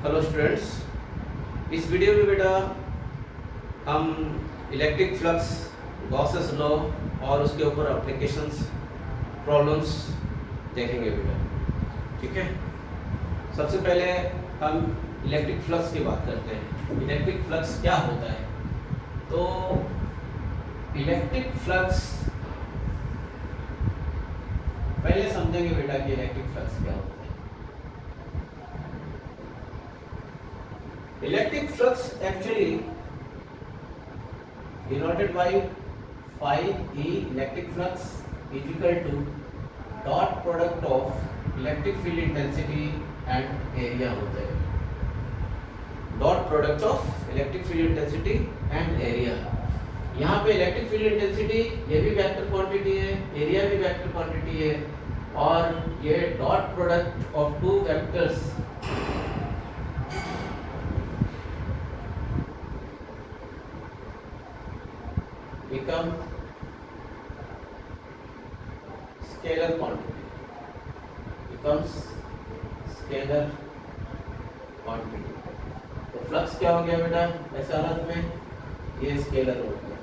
Hello students, इस video में बेटा हम इलेक्ट्रिक फ्लक्स, गॉसेस लॉ और उसके ऊपर एप्लीकेशंस, प्रॉब्लम्स देखेंगे बेटा। ठीक है, सबसे पहले हम इलेक्ट्रिक फ्लक्स की बात करते हैं। इलेक्ट्रिक फ्लक्स क्या होता है? तो इलेक्ट्रिक फ्लक्स पहले समझेंगे बेटा कि इलेक्ट्रिक फ्लक्स क्या होता है। Electric flux actually denoted by phi E electric flux is equal to dot product of electric field intensity and area होता है। dot product of electric field intensity and area। यहाँ पे इलेक्ट्रिक फील्ड इंटेंसिटी ये भी vector quantity है, area भी vector quantity है, और ये dot product of two vectors become scalar quantity, becomes scalar quantity। तो फ्लक्स क्या हो गया बेटा ऐसे हालत में? ये स्केलर हो गया,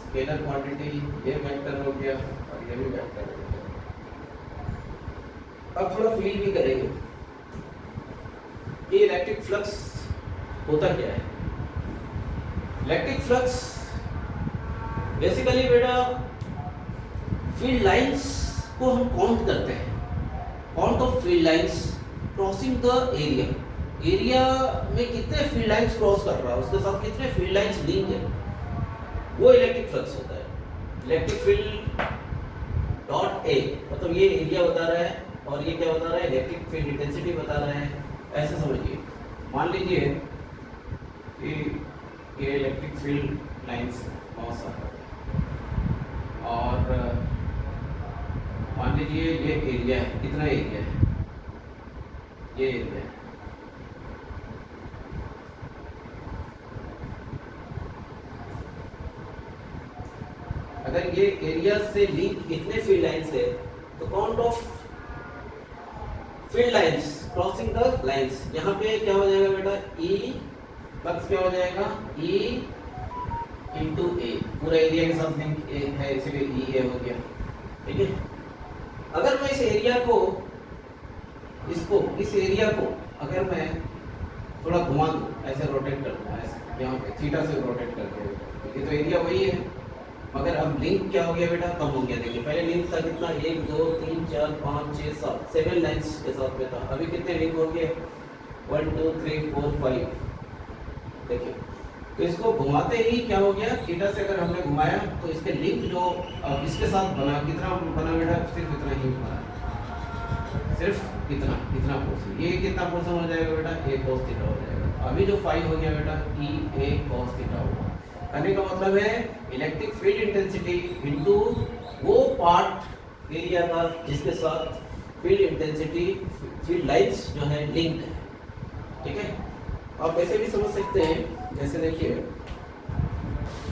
स्केलर क्वांटिटी, ये वेक्टर हो गया और ये भी वेक्टर हो गया। अब थोड़ा फील भी करेंगे कि इलेक्ट्रिक फ्लक्स होता क्या है। इलेक्ट्रिक फ्लक्स बेसिकली बेटा फील्ड लाइंस को हम काउंट करते हैं, count of field lines crossing the area. Area में कितने फील्ड लाइंस क्रॉस कर रहा है, उसके साथ कितने फील्ड लाइंस लिंक है, वो इलेक्ट्रिक फ्लक्स होता है। इलेक्ट्रिक फील्ड डॉट ए मतलब ये एरिया बता रहा है और ये क्या बता रहा है? इलेक्ट्रिक फील्ड इंटेंसिटी बता रहा है। ऐसे समझिए, मान लीजिए कि ये इलेक्ट्रिक फील्ड लाइंस बहुत सारा और मान लीजिए ये एरिया है, कितना एरिया है? ये एरिया है। अगर ये एरिया से लिंक इतने फील्ड लाइंस है तो count of field lines crossing the lines, यहाँ पे क्या हो जाएगा बेटा? ई फ्लक्स क्या हो जाएगा? ई इंटू ए, पूरा एरिया के साथ लिंक ए है इसलिए ई ए हो गया। ठीक है, अगर मैं इस एरिया को इस एरिया को अगर मैं थोड़ा घुमा दूं, ऐसे रोटेट कर दूं, ऐसे यहाँ पे थीटा से रोटेट करके, ये तो एरिया वही है मगर अब लिंक क्या हो गया बेटा? कम हो गया। देखिए पहले लिंक था कितना? 1 2 3 4 5 6 7 7 लाइंस के साथ में था, अभी कितने लिंक हो गए? 1 2 3 4 5। देखिए तो इसको घुमाते ही क्या हो गया? थीटा से अगर हमने घुमाया तो इसके लिंक जो अब इसके साथ बना, कितना बना बेटा? सिर्फ इतना ही बना, सिर्फ इतना पोर्शन। ये कितना पोर्शन हो जाएगा बेटा? ए cos थीटा हो जाएगा। अभी जो फाई हो गया बेटा ई ए cos थीटा होगा। कहने का मतलब है इलेक्ट्रिक फील्ड इंटेंसिटी इनटू वो पार्ट एरिया का जिसके साथ फील्ड इंटेंसिटी फील्ड लाइंस जो है लिंक्ड है। ठीक है, आप ऐसे भी समझ सकते हैं, जैसे देखिए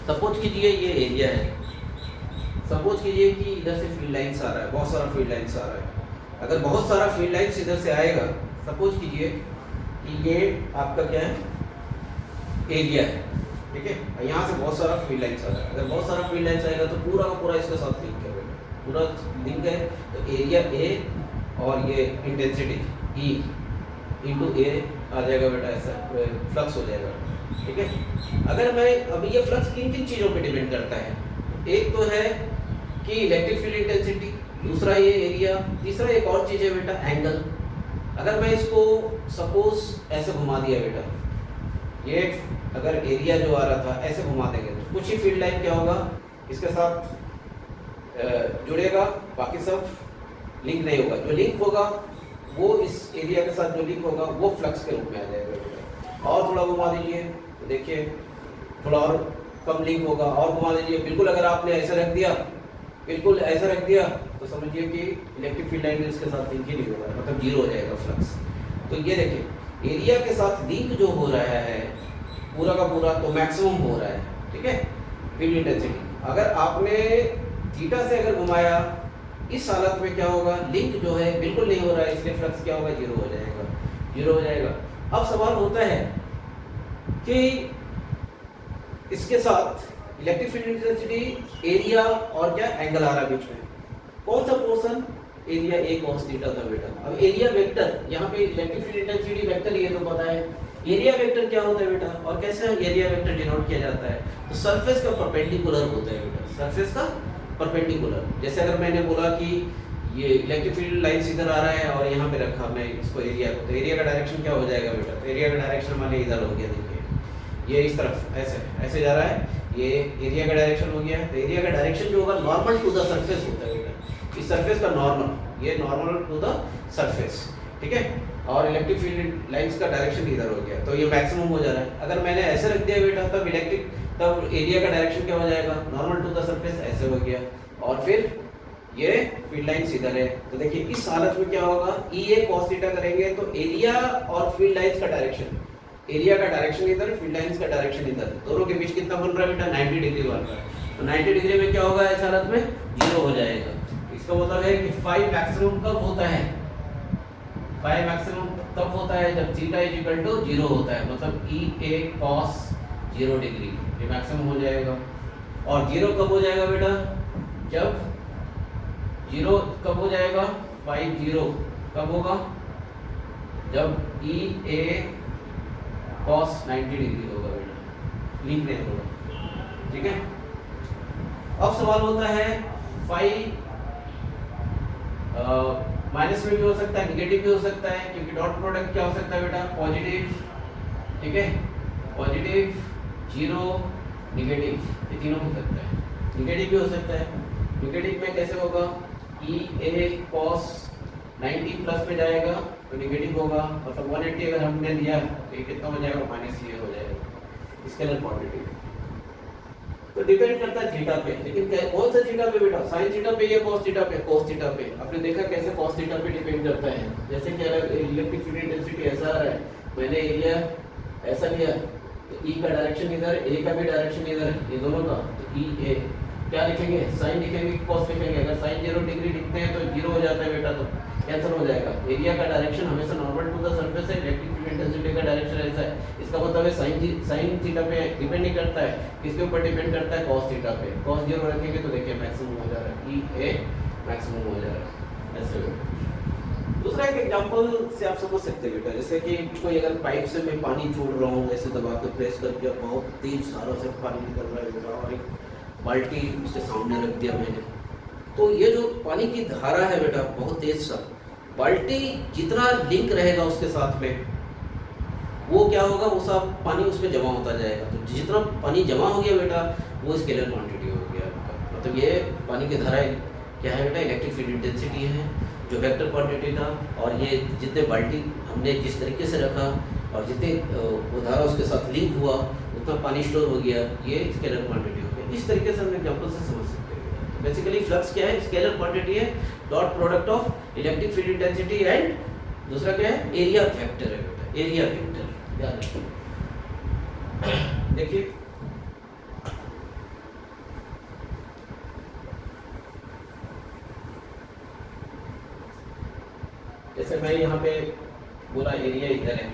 सपोज कीजिए ये एरिया है, सपोज कीजिए कि इधर से फील्ड लाइंस आ रहा है, बहुत सारा फील्ड लाइंस आ रहा है। अगर बहुत सारा फील्ड लाइंस इधर से आएगा, सपोज कीजिए कि ये आपका क्या है? एरिया है। ठीक है, यहाँ से बहुत सारा फील्ड लाइंस आ रहा है। अगर बहुत सारा फील्ड लाइंस आएगा तो पूरा का पूरा इसके साथ लिंक है बेटा, पूरा लिंक है। तो एरिया ए और ये इंटेंसिटी ई इंटू ए आ जाएगा बेटा, ऐसा फ्लक्स हो जाएगा। ठीक है, अगर मैं अभी ये फ्लक्स किन किन चीज़ों पे डिपेंड करता है? एक तो है कि इलेक्ट्रिक फील्ड इंटेंसिटी, दूसरा ये एरिया, तीसरा एक और चीज़ है बेटा एंगल। अगर मैं इसको सपोज ऐसे घुमा दिया बेटा, ये अगर एरिया जो आ रहा था ऐसे घुमा देंगे तो कुछ ही फील्ड लाइन क्या होगा? इसके साथ जुड़ेगा, बाकी सब लिंक नहीं होगा। जो लिंक होगा वो इस एरिया के साथ जो लिंक होगा वो फ्लक्स के रूप में आ जाएगा। और थोड़ा घुमा दीजिए तो देखिए थोड़ा और कम लिंक होगा, और घुमा दीजिए। बिल्कुल अगर आपने ऐसा रख दिया, बिल्कुल ऐसा रख दिया तो समझिए कि इलेक्ट्रिक फील्ड लाइन इसके साथ लिंक ही नहीं होगा, मतलब जीरो हो जाएगा फ्लक्स। तो ये देखिए एरिया के साथ लिंक जो हो रहा है पूरा का पूरा तो मैक्सिमम हो रहा है। ठीक है, फील्ड इंटेंसिटी अगर आपने थीटा से अगर घुमाया इस हालत में क्या होगा, लिंक जो है बिल्कुल नहीं हो रहा है, इसलिए फ्लक्स क्या होगा, जीरो हो जाएगा, जीरो हो जाएगा। अब सवाल होता है कि इसके साथ इलेक्ट्रिक फील्ड इंटेंसिटी, एरिया और क्या एंगल आ रहा है बीच में, कौन सा portion, area A cos theta था बेटा। अब एरिया वेक्टर, यहाँ पे इलेक्ट्रिक फील्ड इंटेंसिटी वेक्टर ये तो पता है, एरिया वेक्टर क्या होता है बेटा, और कैसे एरिया वेक्टर डिनोट किया जाता है, तो सरफेस का परपेंडिकुलर होता है बेटा, सरफेस का परपेंडिकुलर। जैसे अगर मैंने बोला कि ये इलेक्ट्रिक फील्ड लाइन इधर आ रहा है और यहाँ पे रखा मैं इसको एरिया को, तो एरिया का डायरेक्शन क्या हो जाएगा बेटा, तो एरिया का डायरेक्शन माने इधर हो गया, देखिए ये इस तरफ ऐसे ऐसे जा रहा है, ये एरिया का डायरेक्शन हो गया। तो एरिया का डायरेक्शन जो होगा नॉर्मल टू द सरफेस होता है बेटा, इस सरफेस का नॉर्मल, ये नॉर्मल टू द सरफेस, ठीक है। और इलेक्ट्रिक फील्ड लाइंस का डायरेक्शन इधर हो गया, तो ये मैक्सिमम हो जा रहा है। अगर मैंने ऐसे रख दिया बेटा, तब एरिया का डायरेक्शन क्या हो जाएगा, नॉर्मल टू द सरफेस ऐसे हो गया, और फिर ये फील्ड लाइंस इधर है। तो देखिए इस हालत में क्या होगा, ई ए cos थीटा करेंगे तो एरिया और फील्ड लाइंस का डायरेक्शन, एरिया का डायरेक्शन इधर, फील्ड लाइंस का डायरेक्शन इधर, दोनों के बीच कितना बन रहा है बेटा, 90 डिग्री बन रहा है। तो 90 डिग्री में क्या होगा, इस हालत में जीरो हो जाएगा। इसका मतलब है कि फाई मैक्सिमम कब होता है, फाई मैक्सिमम तब होता है जब theta is equal to zero होता है, मतलब ई ए cos 0 डिग्री, ये मैक्सिमम हो जाएगा। और जीरो कब हो जाएगा बेटा, जब जीरो कब हो जाएगा, फाई जीरो कब होगा, जब ई ए cos 90 डिग्री होगा बेटा, लिंक नहीं होगा, ठीक है। अब सवाल होता है फाई माइनस में भी हो सकता है, निगेटिव भी हो सकता है, क्योंकि डॉट प्रोडक्ट क्या हो सकता है बेटा, पॉजिटिव, ठीक है, पॉजिटिव, जीरो, निगेटिव, ये तीनों हो सकता है। निगेटिव भी हो सकता है, निगेटिव में कैसे होगा, ई ए cos 90 प्लस में जाएगा तो निगेटिव होगा, मतलब 180 अगर हमने लिया तो ये कितना हो जाएगा, माइनस ये हो जाएगा, स्केलर क्वांटिटी। तो डिपेंड करता है थीटा पे, लेकिन कौन सा थीटा पे बेटा, साइन थीटा पे या cos थीटा पे, cos थीटा पे। आपने देखा कैसे cos थीटा पे डिपेंड करता है, जैसे कि अगर इलेक्ट्रिक फील्ड इंटेंसिटी ऐसा आ रहा है, मैंने एरिया ऐसा लिया, तो ई का डायरेक्शन इधर, ए का भी डायरेक्शन इधर, ये दोनों का, तो ई ए क्या लिखेंगे, साइन लिखेंगे, cos लिखेंगे। अगर साइन 0 डिग्री लिखते हैं तो जीरो हो जाता है बेटा, तो कैंसिल हो जाएगा। एरिया का डायरेक्शन हमेशा नॉर्मल टू द सरफेस है, इलेक्ट्रिक फील्ड इंटेंसिटी का डायरेक्शन ऐसा है, इसका मतलब है साइन थीटा पे डिपेंड नहीं करता है, किसके ऊपर डिपेंड करता है, cos थीटा पे। cos 0 रखेंगे तो देखिए मैक्सिमम हो जा रहा है, ई ए मैक्सिमम हो जा रहा है, ऐसे। दूसरा एक एग्जांपल से आप समझ सकते हैं बेटा, जैसे कि कोई अगर पाइप से मैं पानी छोड़ रहा हूँ, ऐसे दबा के प्रेस करके, बहुत तेज सारा से पानी निकल रहा है बेटा, और एक बाल्टी उसके सामने रख दिया मैंने, तो ये जो पानी की धारा है बेटा बहुत तेज सा, बाल्टी जितना लिंक रहेगा उसके साथ में, वो क्या होगा, वो सब पानी उसमें जमा होता जाएगा। तो जितना पानी जमा हो गया बेटा, वो स्केलर क्वांटिटी हो गया बेटा। मतलब ये पानी की धारा क्या है बेटा, इलेक्ट्रिक फील्ड इंटेंसिटी है, जो वेक्टर क्वांटिटी था, और ये जितने बाल्टी हमने जिस तरीके से रखा और जितने वो धारा उसके साथ लिंक हुआ, उतना पानी स्टोर हो गया, ये स्केलर क्वांटिटी हो गया। इस तरीके से हम एग्जाम्पल से समझ सकते हैं। बेसिकली फ्लक्स क्या है, स्केलर क्वांटिटी है, dot product of electric field intensity and दूसरा क्या है, एरिया वेक्टर है बेटा, एरिया वेक्टर याद रखिए। देखिए जैसे मैं यहाँ पे बोला एरिया इधर है,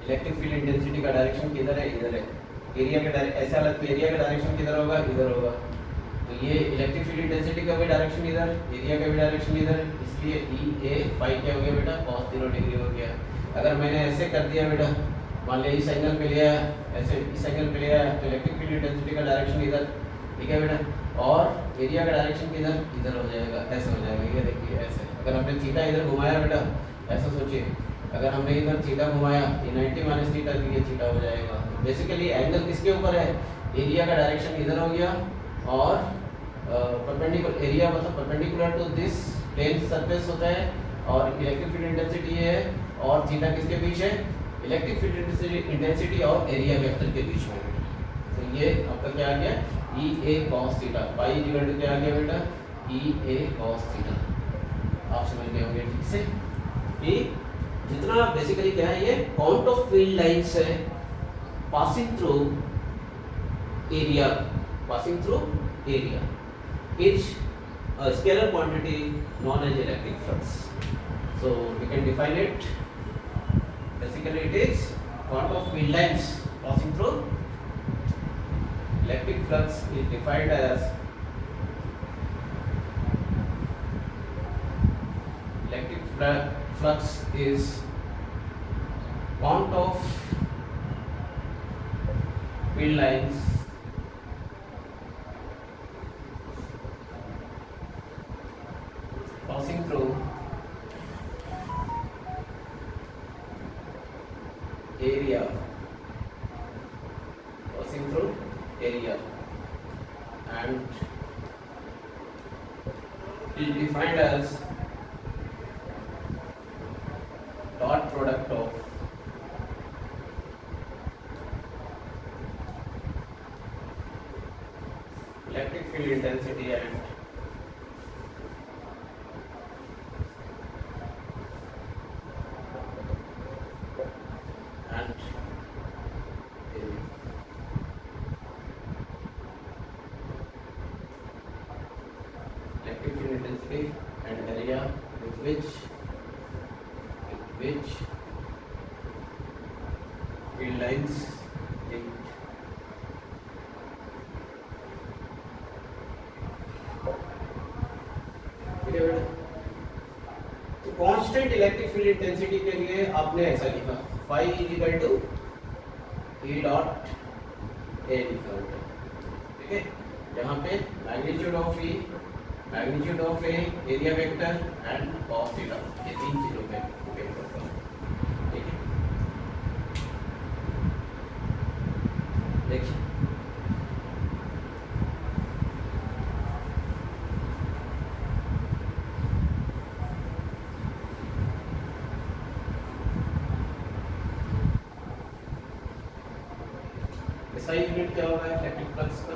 इलेक्ट्रिक फील्ड इंटेंसिटी का डायरेक्शन किधर है, इधर है। एरिया का ऐसे हालत में एरिया का डायरेक्शन किधर होगा, इधर होगा। तो ये इलेक्ट्रिक फील्ड इंटेंसिटी का भी डायरेक्शन इधर, एरिया का भी डायरेक्शन इधर, इसलिए ई ए फाई क्या हो गया बेटा, cos 0 डिग्री हो गया। अगर मैंने ऐसे कर दिया बेटा, मान लिया इस एंगल पे लिया, ऐसे इस एंगल पे लिया, तो इलेक्ट्रिक फील्ड इंटेंसिटी का डायरेक्शन इधर, ठीक है बेटा, और एरिया का डायरेक्शन किधर, इधर हो जाएगा, ऐसे हो जाएगा। ये देखिए ऐसे, अगर हमने थीटा इधर घुमाया बेटा, ऐसा सोचिए, अगर हमने इधर थीटा घुमाया, ये 90 माइनस थीटा, ये थीटा हो जाएगा। बेसिकली एंगल किसके ऊपर है, एरिया का डायरेक्शन इधर हो गया, और परपेंडिकुलर, एरिया मतलब perpendicular to this plane surface होता है, और इलेक्ट्रिक फील्ड इंटेंसिटी है, और थीटा किसके बीच है, इलेक्ट्रिक फील्ड इंटेंसिटी और एरिया वेक्टर के बीच में। तो ये आपका क्या आ गया, E A cos theta, pi equal to क्या आ गया बेटा, ई ए cos थीटा। आप समझ गए होंगे ठीक से कि जितना बेसिकली क्या है, ये काउंट ऑफ फील्ड लाइंस है passing through area, passing through area, is a scalar quantity known as electric flux. So we can define it. Basically, it is quantum of field lines passing through. Electric flux is defined as flux is quantum of field lines passing through area and is defined as dot product of electric field intensity and area. Electric field intensity and area with which field lines linked. ठीक है बेटा, तो constant electric field intensity के लिए आपने ऐसा लिखा phi equal to E dot A लिखा बेटा, ठीक है। यहाँ पे magnitude of E, magnitude of A, area vector and cos theta, ये तीन चीजों पे डिपेंड करता है, ठीक है। देखिए SI यूनिट क्या होगा इलेक्ट्रिक फ्लक्स का,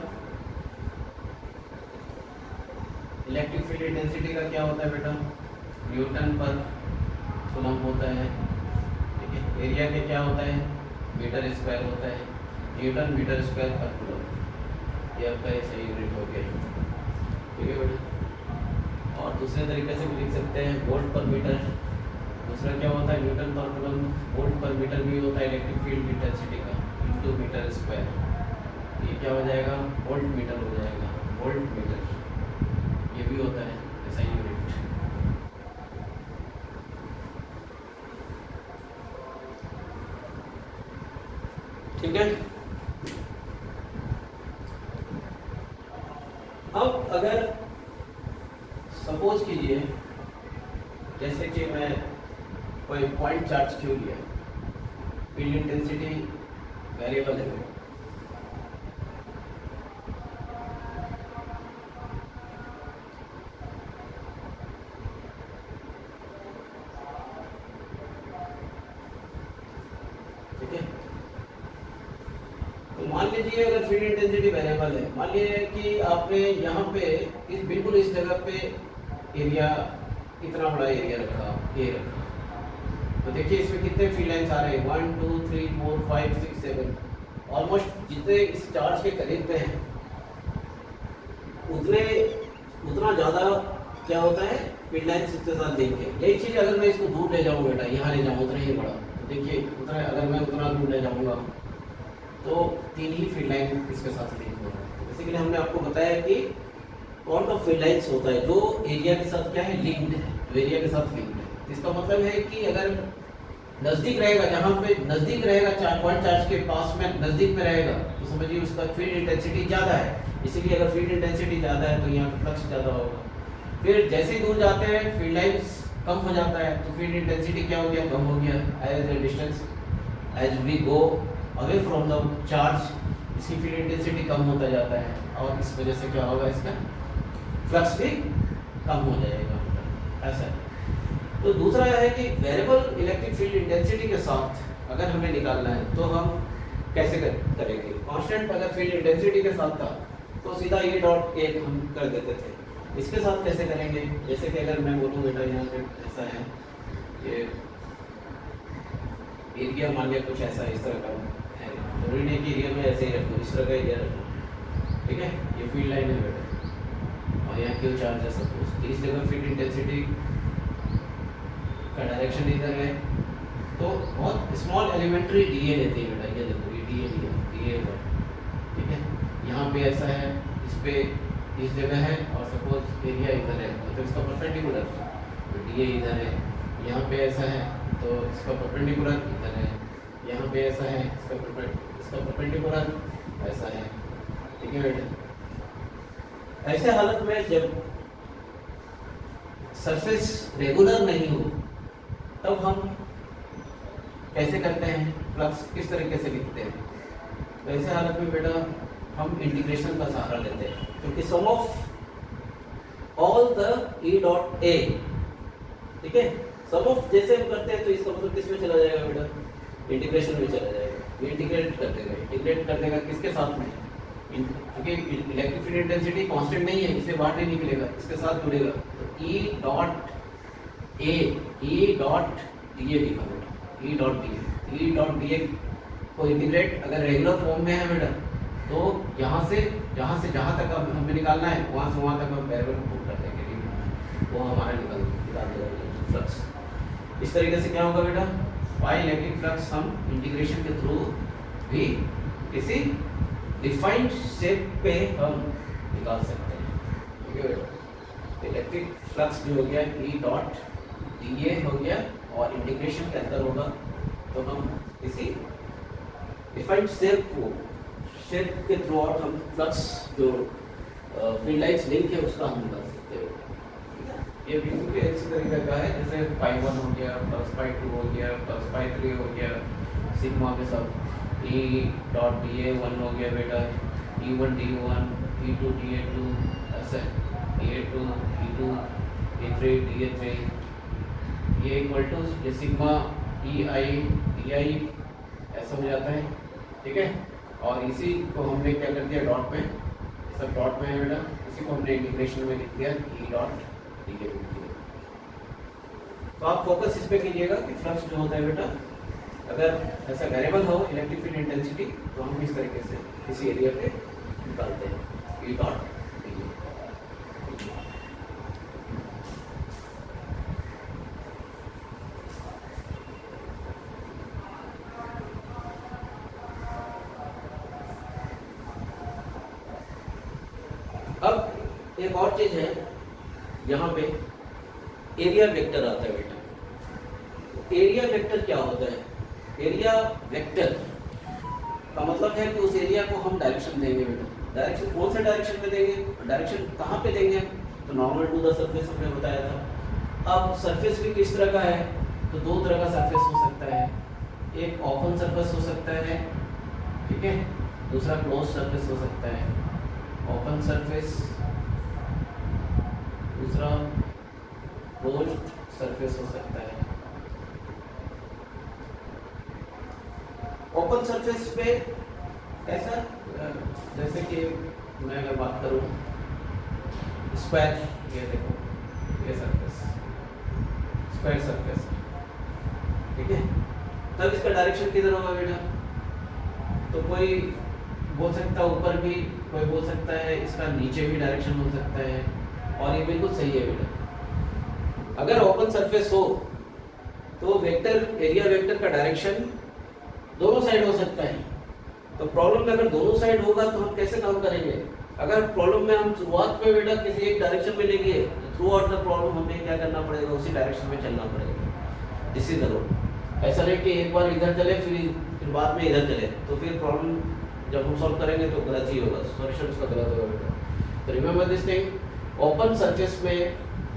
इलेक्ट्रिक फील्ड इंटेंसिटी का क्या होता है बेटा, न्यूटन पर कूलम होता है, ठीक है। एरिया के क्या होता है, मीटर स्क्वायर होता है, न्यूटन मीटर स्क्वायर पर कूलम, ये आपका SI यूनिट हो गया, ठीक है बेटा। और दूसरे तरीके से भी लिख सकते हैं वोल्ट पर मीटर, दूसरा क्या होता है न्यूटन पर कूलम, वोल्ट पर मीटर भी होता है इलेक्ट्रिक फील्ड इंटेंसिटी का इंटू मीटर स्क्वायर, ये क्या हो जाएगा वोल्ट मीटर हो जाएगा, वोल्ट मीटर ये भी होता है SI यूनिट। ठीक है, अब अगर सपोज कीजिए जैसे कि मैं कोई पॉइंट चार्ज क्यों लिया, फील्ड इंटेंसिटी वेरिएबल है, ठीक है। तो मान लीजिए अगर फील्ड इंटेंसिटी वेरिएबल है, मान लीजिए कि आपने यहाँ पे इस बिल्कुल इस जगह पे एरिया, इतना बड़ा एरिया रखा, ए रखा, तो देखिए इसमें कितने फील्ड लाइन्स आ रहे हैं 1 2 3 4 5 6 7, ऑलमोस्ट जितने इस चार्ज के करीब पे हैं उतना ज़्यादा क्या होता है फील्ड लाइन्स इसके साथ लिंक है। यही चीज़ अगर मैं इसको दूर ले जाऊँ बेटा, यहाँ ले जाऊँ उतना ही बड़ा, तो देखिए उतना अगर मैं उतना दूर ले जाऊँगा तो 3 ही फील्ड लाइन इसके साथ लिंक हो रहा है। बेसिकली हमने आपको बताया कि कौन सा फील्ड लाइन्स होता है जो एरिया के साथ क्या है लिंक्ड है, जो एरिया के साथ लिंक्ड है। इसका मतलब है कि अगर नज़दीक रहेगा, जहाँ पे नज़दीक रहेगा पॉइंट चार्ज के पास में नज़दीक में रहेगा तो समझिए उसका फील्ड इंटेंसिटी ज़्यादा है, इसीलिए अगर फील्ड इंटेंसिटी ज़्यादा है तो यहाँ पे फ्लक्स ज़्यादा होगा। फिर जैसे ही दूर जाते हैं फील्ड लाइन्स कम हो जाता है तो फील्ड इंटेंसिटी क्या हो गया, कम हो गया। As a distance as we go away from the charge, इसकी फील्ड इंटेंसिटी कम होता जाता है और इस वजह से क्या होगा, इसका फ्लक्स भी कम हो जाएगा, ऐसा। तो दूसरा है कि वेरिएबल इलेक्ट्रिक फील्ड इंटेंसिटी के साथ अगर हमें निकालना है तो हम कैसे करेंगे। कांस्टेंट अगर फील्ड इंटेंसिटी के साथ था तो सीधा ये डॉट एक हम कर देते थे, इसके साथ कैसे करेंगे, जैसे कि अगर मैं बोलूँ बेटा यहाँ पे ऐसा है, ये एरिया मान लिया कुछ ऐसा इस तरह का है, जरूरी नहीं कि एरिया में ऐसे ही रखूँ, इस तरह का एरिया रखूँ, ठीक है। ये फील्ड लाइन है बेटा और यहाँ क्यू चार्ज है सपोज, तो इस जगह फील्ड इंटेंसिटी का डायरेक्शन इधर है, तो बहुत स्मॉल एलिमेंट्री डीए लेते हैं बेटा, ये देखो ये डीए लिया, डीए ठीक है, यहाँ पे ऐसा है, इस पे इस जगह है और सपोज एरिया इधर है, तो इसका परपेंडिकुलर, तो डीए इधर है, यहाँ पे ऐसा है तो इसका परपेंडिकुलर इधर है, यहाँ पे ऐसा है इसका परपेंडिकुलर ऐसा है, ठीक है बेटा। ऐसे हालत में जब सरफेस रेगुलर नहीं हो तब हम कैसे करते हैं, फ्लक्स किस तरीके से लिखते हैं, तो ऐसे हालत में बेटा हम इंटीग्रेशन का सहारा लेते हैं, क्योंकि sum of all the e dot a, ठीक है, सम ऑफ जैसे हम करते हैं तो इसका मतलब किस में चला जाएगा बेटा, इंटीग्रेशन में चला जाएगा, ये इंटीग्रेट कर देगा किसके साथ में, क्योंकि इलेक्ट्रिक फील्ड इंटेंसिटी कांस्टेंट नहीं है, इससे बाहर नहीं निकलेगा, इसके साथ जुड़ेगा, तो ई डॉट डीए लिखा बेटा, ई डॉट डीए को इंटीग्रेट अगर रेगुलर फॉर्म में है बेटा, तो यहाँ से जहाँ तक हमें निकालना है वहाँ से वहाँ तक हम पैरेलल पुट कर देंगे, वो हमारा निकाल देगा फ्लक्स। इस तरीके से क्या होगा बेटा, पाई इलेक्ट्रिक फ्लक्स हम इंटीग्रेशन के थ्रू भी किसी डिफाइंड शेप पे हम निकाल सकते हैं, ठीक है बेटा। इलेक्ट्रिक फ्लक्स जो हो गया ई डॉट डीए हो गया और इंटीग्रेशन के अंदर होगा, तो हम किसी डिफाइंड शेप के थ्रू और हम फ्लक्स जो फील्ड लाइंस लिंक है उसका हम निकाल सकते हैं। ये बिल्कुल इसी तरीके का है, जैसे पाई 1 हो गया प्लस पाई 2 हो गया प्लस पाई 3 हो गया, सिग्मा के साथ ई डॉट डी ए 1 हो गया बेटा, E1 D1 E2 DA2 ऐसे DA2 E2 E3 DA3, ये इक्वल टू ये सिग्मा EI DI ऐसा हो जाता है, ठीक है। और इसी को हमने क्या कर दिया डॉट में, सब डॉट में है बेटा, इसी को हमने इंटीग्रेशन में लिख दिया ई डॉट डी। तो आप फोकस इस पे कीजिएगा कि फ्लक्स जो होता है बेटा, अगर ऐसा वेरिएबल हो इलेक्ट्रिक फील्ड इंटेंसिटी, तो हम इस तरीके से किसी एरिया पे निकालते हैं ई डॉट डी। अब एक और चीज है, यहाँ पे एरिया वेक्टर आता है बेटा। एरिया वेक्टर क्या होता है, एरिया वेक्टर का मतलब है कि उस एरिया को हम डायरेक्शन देंगे बेटा। डायरेक्शन कौन सा डायरेक्शन पे देंगे, डायरेक्शन कहाँ पे देंगे, तो नॉर्मल टू द सरफेस हमने बताया था। अब सरफेस भी किस तरह का है, तो दो तरह का सरफेस हो सकता है, एक ओपन सरफेस हो सकता है, ठीक है, दूसरा क्लोज सरफेस हो सकता है। ओपन सरफेस, दूसरा क्लोज्ड सरफेस हो सकता है। ओपन सरफेस पे ऐसा, जैसे कि मैं अगर बात करूं स्क्वायर, ये देखो ये सरफेस स्क्वायर सरफेस, ठीक है, तब इसका डायरेक्शन किधर होगा बेटा, तो कोई बोल सकता है ऊपर भी, कोई बोल सकता है इसका नीचे भी डायरेक्शन हो सकता है, और ये बिल्कुल सही है बेटा। अगर ओपन सरफेस हो तो वेक्टर, एरिया वेक्टर का डायरेक्शन दोनों साइड हो सकता है। तो प्रॉब्लम में अगर दोनों साइड होगा तो हम कैसे काम करेंगे, अगर प्रॉब्लम में हम शुरुआत में बेटा किसी एक डायरेक्शन में लेंगे तो थ्रू आउट द प्रॉब्लम हमें क्या करना पड़ेगा, उसी डायरेक्शन में चलना पड़ेगा। This is the rule. ऐसा नहीं कि एक बार इधर चले फिर बाद में इधर चले, तो फिर प्रॉब्लम जब हम सॉल्व करेंगे तो गलत ही होगा, सॉल्यूशन उसका गलत होगा बेटा। तो remember this thing, open surface में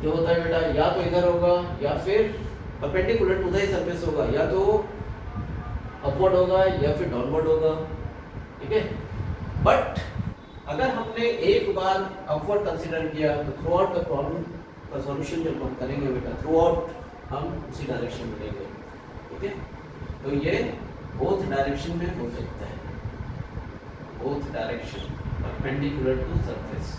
जो होता है बेटा, या तो इधर होगा या फिर परपेंडिकुलर टू द सरफेस होगा, या तो अपवर्ड होगा या फिर डाउनवर्ड होगा, ठीक है। बट अगर हमने एक बार अपवर्ड कंसीडर किया तो थ्रू आउट द प्रॉब्लम का सॉल्यूशन जब हम करेंगे बेटा, थ्रू आउट हम उसी डायरेक्शन में लेंगे, ठीक है। तो ये बोथ डायरेक्शन में हो सकता है, both direction perpendicular to surface.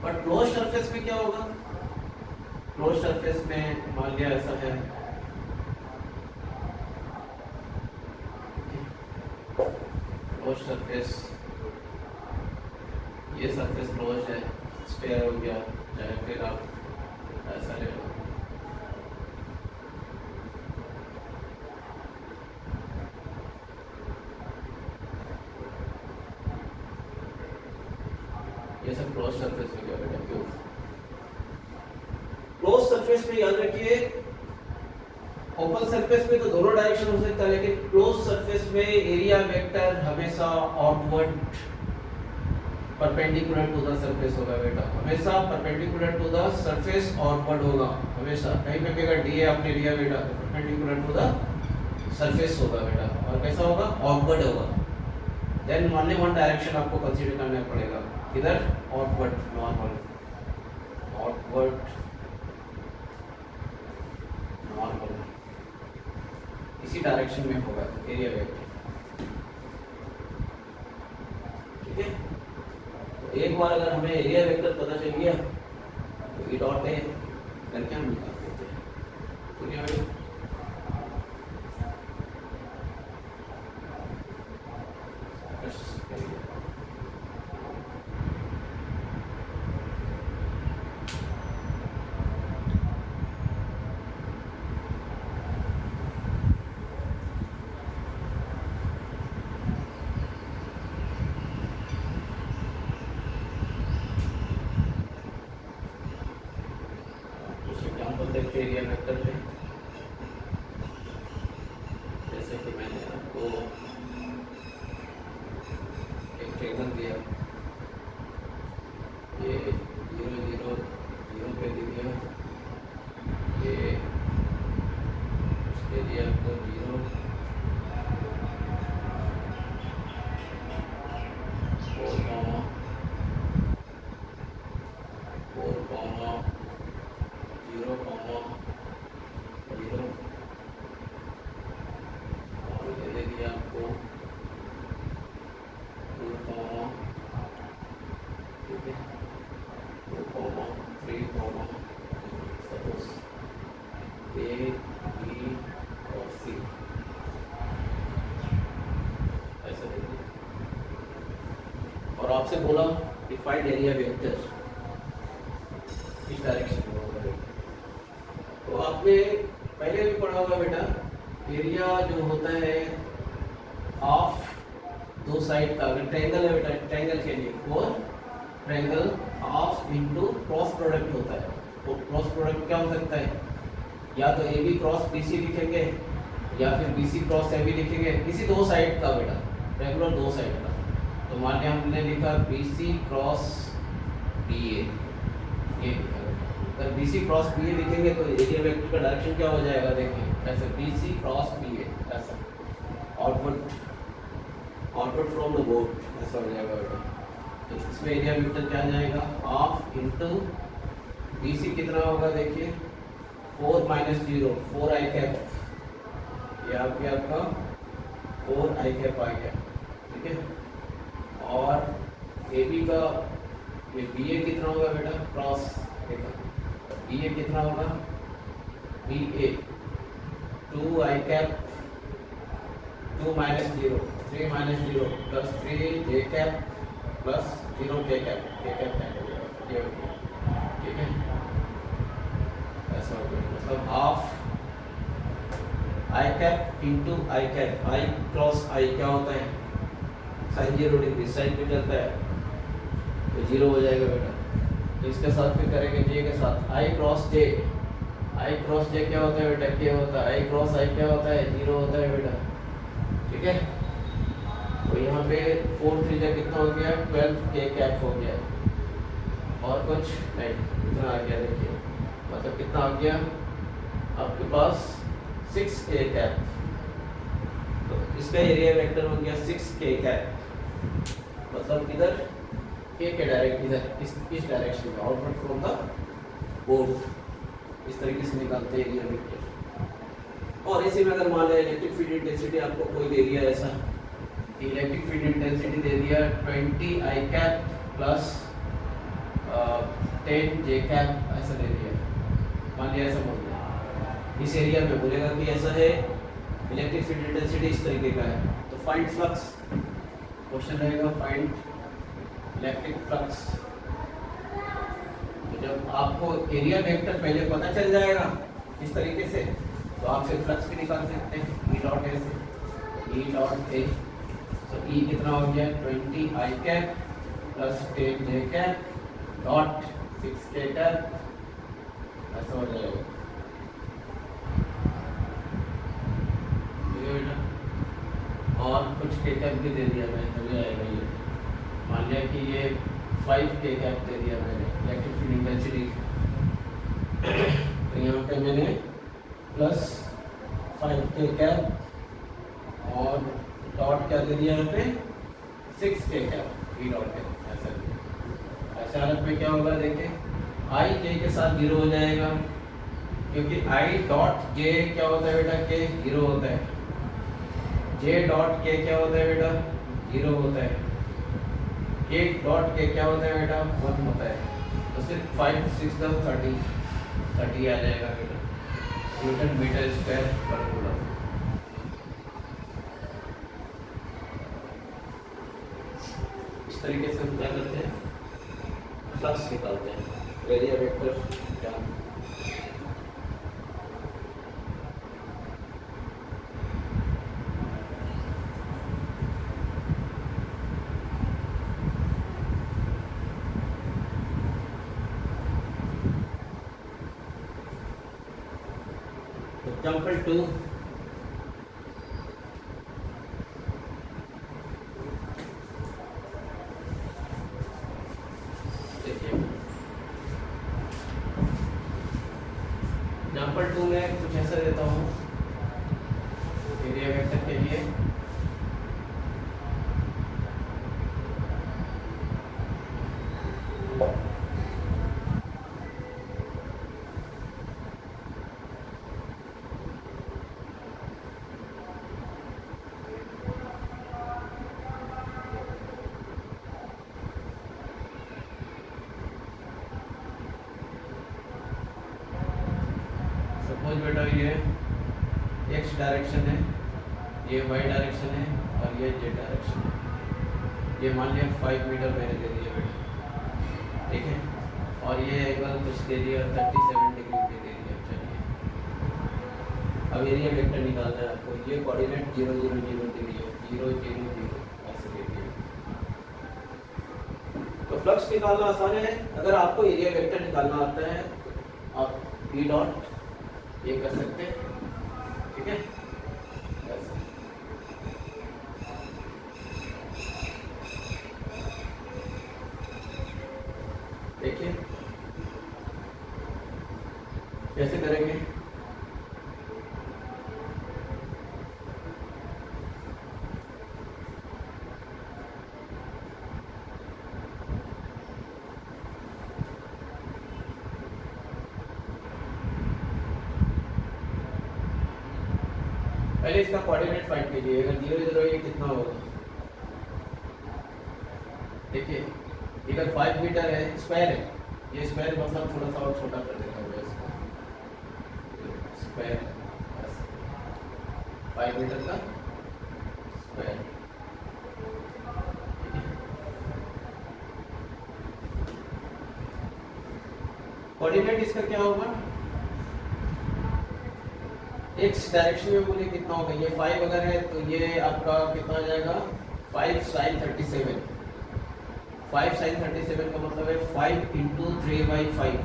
But close surface में क्या होगा, क्लोज सरफेस में मान लिया ऐसा है, सरफेस, ये सरफेस क्लोज है, स्फीयर हो गया, चाहे फिर आप ऐसा ले लो। ये सब क्लोज सरफेस हो गया बेटा। क्यों क्लोज सरफेस में याद रखिए, ओपन सरफेस में तो दोनों डायरेक्शन हो सकता है, लेकिन क्लोज सरफेस में एरिया वेक्टर हमेशा outward perpendicular to the surface होगा बेटा, हमेशा perpendicular to the surface outward होगा हमेशा। कहीं पे भी अगर डी आपने लिया बेटा तो परपेंडिकुलर टू द सरफेस होगा बेटा, और कैसा होगा, आउटवर्ड होगा। देन ओनली वन डायरेक्शन आपको कंसीडर करना पड़ेगा, किधर, आउटवर्ड, नॉर्मल, आउटवर्ड नॉर्मल, इसी डायरेक्शन में होगा एरिया वेक्टर। ठीक है, तो एक बार अगर हमें एरिया वेक्टर पता चल गया तो ई डॉट ए करके हम निकाल देते हैं। ठीक है भाई, देखते एरिया वेक्टर पे। जैसे कि मैंने आपको एक ट्रेगन दिया, ये 0 0 0 पे दिया, ये उसके लिए आपको 0 4 0 0 और ये दे दिया आपको 2 ठीक है, 2 3 सपोज ए बी और सी ऐसा दे दिया, और आपसे बोला डिफाइंड एरिया वेक्टर इस डायरेक्शन में होगा। तो आपने पहले भी पढ़ा होगा बेटा, एरिया जो होता है ऑफ दो साइड का, अगर ट्रायंगल है बेटा, ट्रायंगल के लिए four triangle of into cross product होता है। तो क्रॉस प्रोडक्ट क्या हो सकता है, या तो A B cross B C लिखेंगे, या फिर B C cross A B लिखेंगे, किसी दो साइड का बेटा, रेगुलर दो साइड का। तो मान लिया हमने लिखा बी सी क्रॉस बी ए, ये लिखा। अगर बी सी क्रॉस बी ए लिखेंगे तो एरिया वेक्टर का डायरेक्शन क्या हो जाएगा, देखिए ऐसे बी सी क्रॉस बी ए, ऐसा आउटवर्ड फ्रॉम द बोर्ड, ऐसा हो जाएगा बेटा। तो इसमें एरिया वेक्टर क्या आ जाएगा, हाफ इंटू बी सी कितना होगा, देखिए 4 - 0 4 आई कैप, ये आ गया आपका 4 आई कैप आ गया। ठीक है, और ए बी का ये बी ए कितना होगा बेटा, क्रॉस बी ए कितना होगा, बी ए 2 आई कैप 2 - 0 3 - 0 प्लस 3 जे कैप प्लस 0 के कैप है, ये हो गया। ठीक है, ऐसा हो गया, मतलब half i cap into i cap, i cross i क्या होता है, साइन 0 डिग्री, साइन पे चलता है तो 0 हो जाएगा बेटा। तो इसके साथ फिर करेंगे जे के साथ, आई क्रॉस जे क्या होता है बेटा, के होता है, आई क्रॉस आई क्या होता है, 0 होता है बेटा। ठीक है, तो यहाँ पे 4 3 जा कितना हो गया, 12 के कैप हो गया, और कुछ नहीं, कितना आ गया देखिए, मतलब कितना आ गया आपके पास 6 के कैप। तो इसका एरिया वेक्टर हो गया 6 के कैप, मतलब इधर के डायरेक्ट, इधर इस डायरेक्शन में, आउटवर्ड फ्रॉम द बोर्ड, इस तरीके से निकालते हैं एरिया वेक्टर। और इसी में अगर मान लें इलेक्ट्रिक फील्ड इंटेंसिटी आपको कोई दे दिया, ऐसा इलेक्ट्रिक फील्ड इंटेंसिटी दे दिया 20 I cap plus 10 J cap, ऐसा दे दिया, मान लिया ऐसा बोल दिया। इस एरिया में बोलेगा कि ऐसा है, इलेक्ट्रिक फील्ड इंटेंसिटी इस तरीके का है, तो फाइंड फ्लक्स, क्वेश्चन रहेगा फाइंड इलेक्ट्रिक फ्लक्स। तो जब आपको एरिया वेक्टर पहले पता चल जाएगा इस तरीके से, तो आप फिर फ्लक्स भी निकाल सकते हैं। ई डॉट ए से ई डॉट ए, तो ई कितना हो गया 20 I cap plus 10 J cap dot 6 के कैप, ऐसा हो जाएगा। और कुछ के कैप भी दे दिया मैंने, तभी आएगा ये। मान लिया कि ये 5 के कैप दे दिया मैंने इलेक्ट्रिक फील्ड इंटेंसिटी, तो यहाँ पे मैंने प्लस 5 के कैप और डॉट क्या दे दिया यहाँ पे 6 के कैप ई डॉट के। ऐसा हालत में क्या होगा देखिए, आई जे के साथ 0 हो जाएगा, क्योंकि आई डॉट जे क्या होता है बेटा के 0 होता है, जे डॉट के क्या होता है बेटा 0 होता है, के डॉट के क्या होता है बेटा 1 होता है। तो सिर्फ 5 6 30 आ जाएगा बेटा न्यूटन मीटर स्क्वायर पर कूलम। इस तरीके से हम क्या करते हैं, फ्लक्स निकालते हैं, एरिया वेक्टर क्या। Example 2, देखिए एग्जाम्पल 2 में कुछ ऐसा देता हूँ एरिया वेक्टर के लिए। सपोज बेटा ये एक्स डायरेक्शन है, ये वाई डायरेक्शन है और ये जेड डायरेक्शन है। ये मान लिया 5 मीटर मैंने दे दिया बेटा, ठीक है, और ये एंगल कुछ दे दिया 37 डिग्री पे दे दिया। चलिए अब एरिया वेक्टर निकालना है आपको। ये कोऑर्डिनेट 0 0 0 डिग्री है, 0 0 0 ऐसे दे दिया। तो फ्लक्स निकालना आसान है, अगर आपको एरिया वेक्टर निकालना आता है आप ई डॉट ये कर सकते हैं, ठीक है। देखिए कैसे करेंगे, पहले इसका कोऑर्डिनेट फाइंड कीजिए। अगर 0 0 ये कितना होगा, देखिए इधर 5 मीटर है, स्क्वायर है, ये स्क्वायर मतलब थोड़ा सा और छोटा कर देता हूँ इसको, स्क्वायर 5 मीटर का स्क्वायर। कोऑर्डिनेट इसका क्या होगा, एक्स डायरेक्शन में बोले कितना होगा, ये 5 अगर है तो ये आपका कितना आ जाएगा 5 sin 37। 5 sin 37 का मतलब है 5 × 3/5।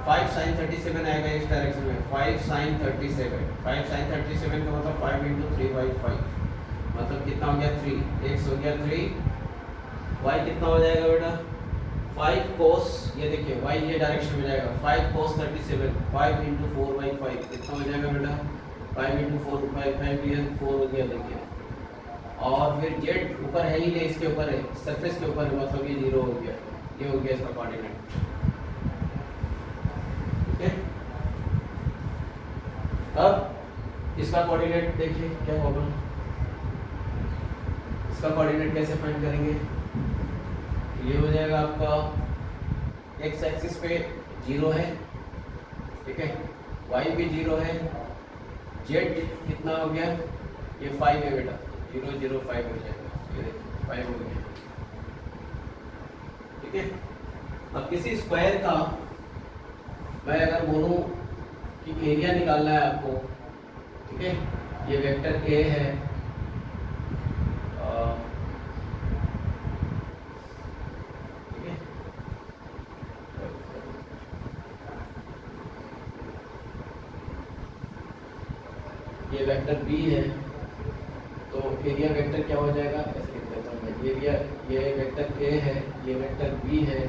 5 sin 37 आएगा इस डायरेक्शन में, 5 sin 37। 5 sin 37 का मतलब 5 × 3/5, मतलब कितना हो गया 3। x हो गया 3, y कितना हो जाएगा बेटा 5 cos, ये देखिए y ये डायरेक्शन में जाएगा, 5 cos 37, 5 × 4/5 कितना हो जाएगा बेटा 5 × 4/5 ये 4 हो गया देखिए। और फिर z ऊपर है ही नहीं, इसके ऊपर है, सरफेस के ऊपर है, मतलब ये 0 हो गया, ये हो गया इसका कोऑर्डिनेट, ठीक है। अब इसका कोऑर्डिनेट देखिए क्या होगा, इसका कोऑर्डिनेट कैसे फाइंड करेंगे, ये हो जाएगा आपका एक्स एक्सिस पे 0 है, ठीक है, वाई भी 0 है, जेड कितना हो गया ये 5 है बेटा, 0 0 5 हो जाएगा। ये देखो 5 हो गया। ठीक है, अब किसी स्क्वायर का मैं अगर बोलूं कि एरिया निकालना है आपको, ठीक है, ये वेक्टर ए है, ठीक है, ये वेक्टर बी है, तो एरिया वेक्टर क्या हो जाएगा, ऐसे लिख देता हूँ मैं, एरिया, ये वेक्टर ए है, ये वेक्टर बी है,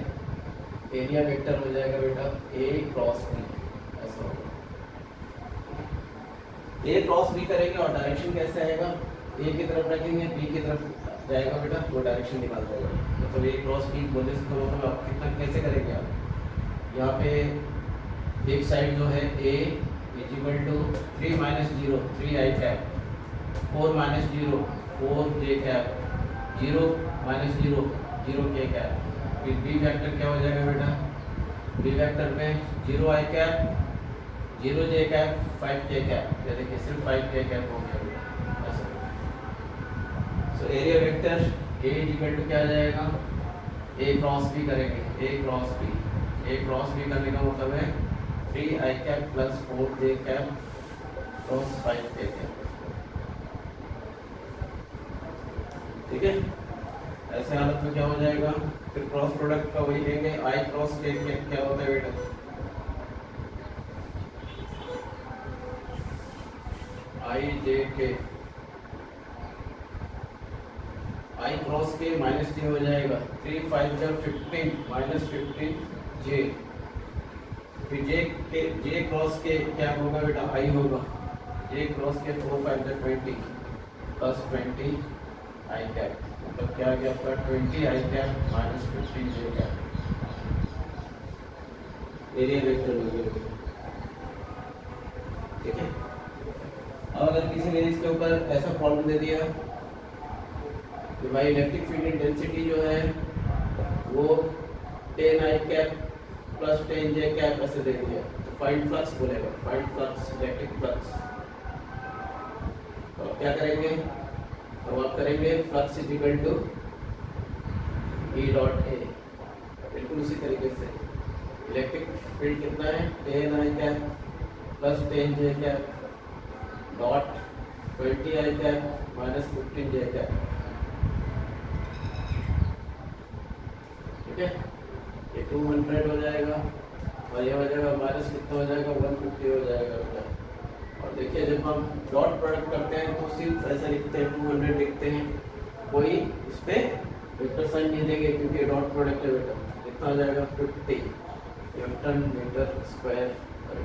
एरिया वेक्टर हो जाएगा बेटा ए क्रॉस बी, ऐसा होगा। ए क्रॉस बी करेंगे और डायरेक्शन कैसे आएगा, ए की तरफ रखेंगे, बी की तरफ जाएगा बेटा, तो डायरेक्शन निकाल देगा। मतलब ए क्रॉस बी बोलने से तो आप कितना कैसे करेंगे आप, यहाँ पे एक साइड जो है a is equal to 3 minus 0 3 I cap, 4 minus 0 4 J cap, 0 minus 0 0 के कैप, फिर बी वेक्टर क्या हो जाएगा बेटा, बी वेक्टर में 0 आई कैप 0 जे कैप 5 के कैप, ये देखिए सिर्फ 5 के कैप हो गया बेटा, ऐसा। So area vector A is equal to क्या आ जाएगा, ए क्रॉस बी करेंगे, A cross B, A cross B करने का मतलब है 3 आई कैप प्लस 4 जे कैप क्रॉस 5 के कैप, ठीक है। ऐसे हालत में क्या हो जाएगा, फिर क्रॉस प्रोडक्ट का वही लेंगे, आई क्रॉस के क्या होता है बेटा, आई जे के, आई क्रॉस के माइनस जे हो जाएगा, 3 5 जब 15 माइनस 15 जे, फिर जे क्रॉस के क्या होगा बेटा, आई होगा, जे क्रॉस के 4 5 जब 20 प्लस 20 आई कैप, मतलब क्या आ गया आपका 20 I cap minus 15 J cap, area vector हो गया, ठीक है। अब अगर किसी ने इसके ऊपर ऐसा प्रॉब्लम दे दिया कि भाई इलेक्ट्रिक फील्ड इंटेंसिटी जो है वो 10 I cap plus 10 J cap ऐसे दे दिया, तो फाइंड फ्लक्स बोलेगा, फाइंड फ्लक्स, इलेक्ट्रिक फ्लक्स। तो आप क्या करेंगे, तो आप करेंगे flux is equal to E dot A, बिल्कुल उसी तरीके से इलेक्ट्रिक फील्ड कितना है 10 I cap plus 10 J cap dot 20 I cap minus 15 J cap, ठीक है। ये 200 हो जाएगा और ये हो जाएगा माइनस कितना हो जाएगा 150 हो जाएगा बेटा। और देखिए जब हम डॉट प्रोडक्ट करते हैं तो सिर्फ ऐसा लिखते हैं 200 लिखते हैं, कोई इस पे वेक्टर साइन नहीं देंगे क्योंकि डॉट प्रोडक्ट है बेटा। कितना हो जाएगा 50 न्यूटन मीटर स्क्वायर पर